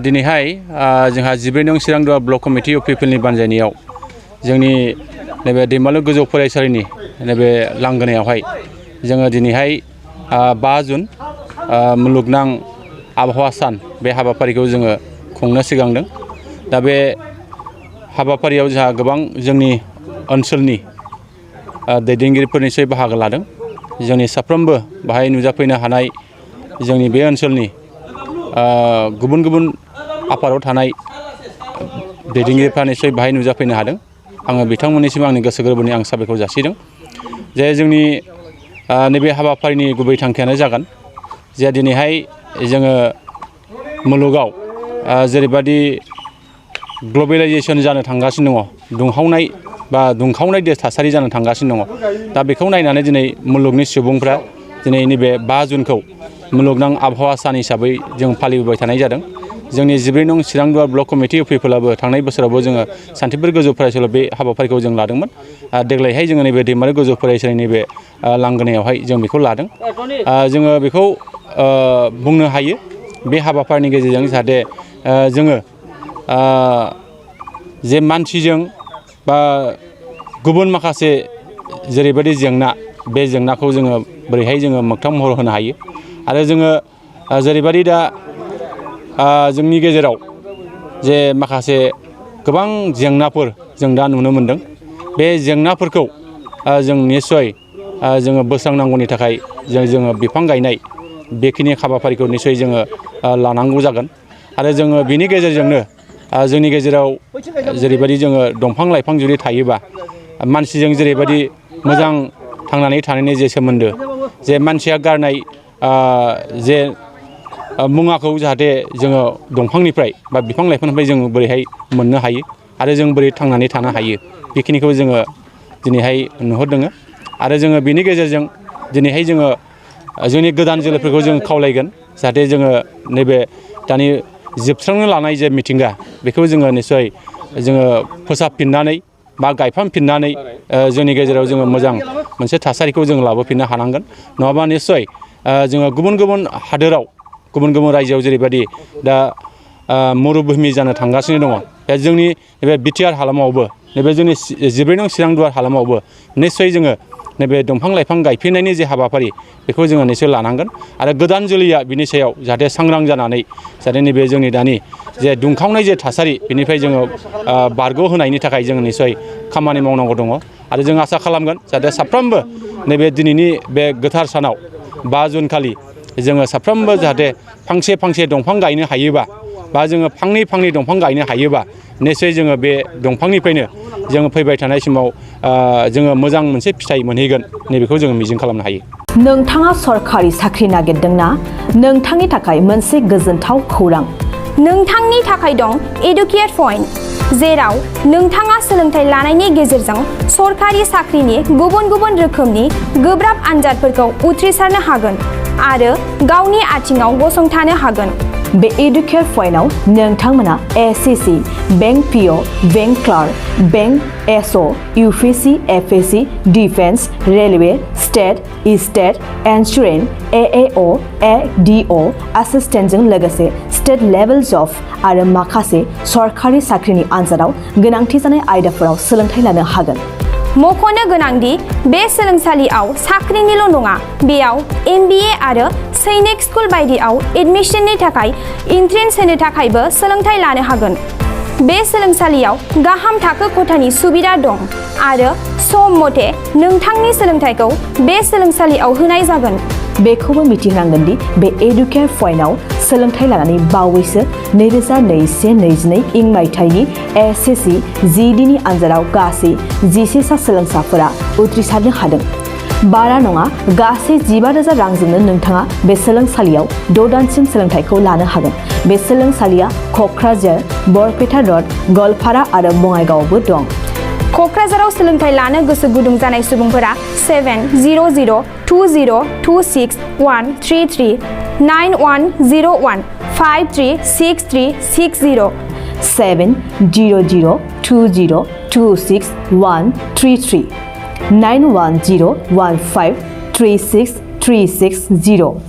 दिनैहाय जोंहा 14 नं चिरांदुवा ब्लक कमिटि अफ पिपलनि बानजायनायाव जोंनि नैबे दैमालु गोजौ फरायसालिनि नैबे लांगोनायावहाय जोङो दिनैहाय 5 जुन मुलुगनां आबहावा सान बे हाबाफारिखौ जोङो खुंनो सिगांदों। दा बे हाबाफारियाव जोंहा गोबां जोंनि ओनसोलनि दैदेनगिरिफोरनिसै बाहागो लादों। जोंनि साफ्रोमबो बाहाय नुजाफैनो हानाय जोंनि बे ओनसोलनि गुबुन गुबुन आफादाव थानाय दैदेनगिरिफ्रा निश्चय बाहाय नुजाफैनो हादों। आङो बिथांमोननिसिम आंनि गोसो गोरबोनि आं साबायखर जासिदों जे जोंनि नैबे हाबाफारिनि गुबै थांखियानो जागोन जे दिनैहाय जोङो मुलुगाव जेरैबादि ग्लबेलाइजेसन जानो थांगासिनो दङ, दुंखावनाय थासारि जानो थांगासिनो दङ। दा बेखौ नायनानै दिनै मुलुगनि सुबुंफ्रा दिनै नैबे 5 जुनखौ मुलुगनां आबहावा सान हिसाबै जों फालिबोबाय थानाय जादों। जोंनि 14 नं चिरांदुवा ब्लक कमिटि अफ पिपलाबो थांनाय बोसोरावबो जोङो सान्थिपुर गोजौ फरायसालियाव बे हाबाफारिखौ जों लादोंमोन। देग्लायहाय जोङो नैबे दैमालु गोजौ फरायसालिनि बे लांगोनायावहाय जों बेखौ लादों। जोङो बेखौ बुंनो हायो बे हाबाफारिनि गेजेरजों जाहाथे जोङो जे मानसिजों बा गुबुन माखासे जेरैबायदि जेंना, बे जेंनाखौ जोङो बोरैहाय जोङो मोगथां महर होनो हायो आरो जोङो जेरैबायदि दा जोंनि गेजेराव जे माखासे गोबां जेंनाफोर जों दा नुनो मोनदों। बे जेंनाफोरखौ जों निस्सय जोङो बोस्रांनांगौनि थाखाय जोङो बिफां गायनाय बेखिनि हाबाफारिखौ निस्सय जोङो लानांगौ जागोन आरो जोङो बिनि गेजेरजोंनो जोंनि गेजेराव जेरैबायदि जोङो दंफां लाइफां जुदि थायोबा मानसिजों जेरैबायदि मोजां थांनानै थानायनि जे सोमोन्दो, जे मानसिया गारनाय जे मुवाखौ जाहाथे जोङो दंफांनिफ्राय बा बिफां लाइफांनिफ्राय जोङो बोरैहाय मोननो हायो आरो जों बोरै थांनानै थानो हायो, बेखिनिखौ जोङो दिनैहाय नुहुरदों। आरो जोङो बेनि गेजेरजों दिनैहाय जोङो जोंनि गोदान जोलैफोरखौ जों खावलायगोन जाहाथे जोङो नैबे दानि जोबस्रांनो लानाय जे मिथिंगा, बेखौ जोङो निस्सय जोङो फोसाबफिननानै बा गायफामफिननानै जोंनि गेजेराव जोङो मोजां मोनसे थासारिखौ जों लाबोफिननो हानांगोन। नङाबा निस्सय जोङो गुबुन गुबुन हादोराव, गुबुन गुबुन रायजोआव जेरैबायदि दा मरुभूमि जानो थांगासिनो दङ, दा जोंनि नैबे बिटिआर हालामावबो, नैबे जोंनि 14 नं चिरांदुवा हालामावबो निस्सय जोङो नैबे दंफां लाइफां गायफिननायनि जे हाबाफारि, बेखौ जोङो निस्सय लानांगोन आरो गोदान जोलैया बिनि सायाव जाहाथे सांग्रां जानानै जाहाथे नैबे जोंनि दानि जे दुंखावनाय जे थासारि, बेनिफ्राय जोङो बारग'होनायनि थाखाय जोङो निस्सय खामानि मावनांगौ दङ। आरो जों आसा खालामगोन जाहाथे साफ्रोमबो नैबे दिनैनि बे गोथार सानाव 5 जुन खालि जोङो साफ्रोमबो जाहाथे फांसे फांसे दंफां गायनो हायोबा बा जोङो फांनै फांनै दंफां गायनो हायोबा निस्सय जोङो बे दंफांनिफ्रायनो जोङो फैबाय थानाय समाव जोङो मोजां मोनसे फिथाइ मोनहैगोन, नैबेखौ जोङो मिजिं खालामनो हायो। नोंथाङा सरखारि साख्रि नागिरदोंना? नोंथांनि थाखाय मोनसे गोजोनथाव खौरां। नोंथांनि थाखाय दं एडुकेट पइन्ट, जेराव नोंथाङा सोलोंथाइ लानायनि गेजेरजों सरखारि साख्रिनि गुबुन गुबुन रोखोमनि गोब्राब आनजादफोरखौ उथ्रिसारनो हागोन आरो गावनि आथिङाव गसंथानो हागोन। बे एडुकेट पइन्टआव नोंथांमोना SSC, bank PO, bank clerk, bank SO, UPSC, FSC, defence, railway, state insurance, AAO, ADO एसिस्टेन्टजों लोगोसे स्टेट लेभेल जब आरो माखासे सरखारि साख्रिनि आनजादाव गोनांथि जानाय आयदाफोराव सोलोंथाइ लानो हागोन। मख'नो गोनांदि बे सोलोंसालियाव साख्रिनिल' नङा, बेयाव MBA आरो सैनिक स्कुल बायदियाव एडमिशननि थाखाय एन्ट्रेन्स होनो थाखायबो सोलोंथाइ लानो हागोन। बे सोलोंसालियाव गाहाम थाखो खथानि सुबिदा दं आरो सम मथे नोंथांनि सोलोंथाइखौ बे सोलोंसालियाव होनाय जागोन। बेखौबो मिथिनांगोन दि बे एडुकेट पइन्टआव सोलोंथाइ लानानै बावैसो 2021-22 इं मायथाइनि एसएससि GDनि आनजादाव गासै 11 सा सोलोंसाफोरा उथ्रिसारनो हादों। बारा नङा, गासै 15,000 रांजोंनो नोंथाङा बे सोलोंसालियाव 6 दानसिम सोलोंथाइखौ लानो हागोन। बे सोलोंसालिया क'क्राझार, बरपेटा रड, गवालपारा आरो बङाइगावआवबो दं। क'क्राझाराव सोलोंथाइ लानो गोसो गुदुं जानाय सुबुंफोरा 70020261133 9101536360 70020261133 9101536360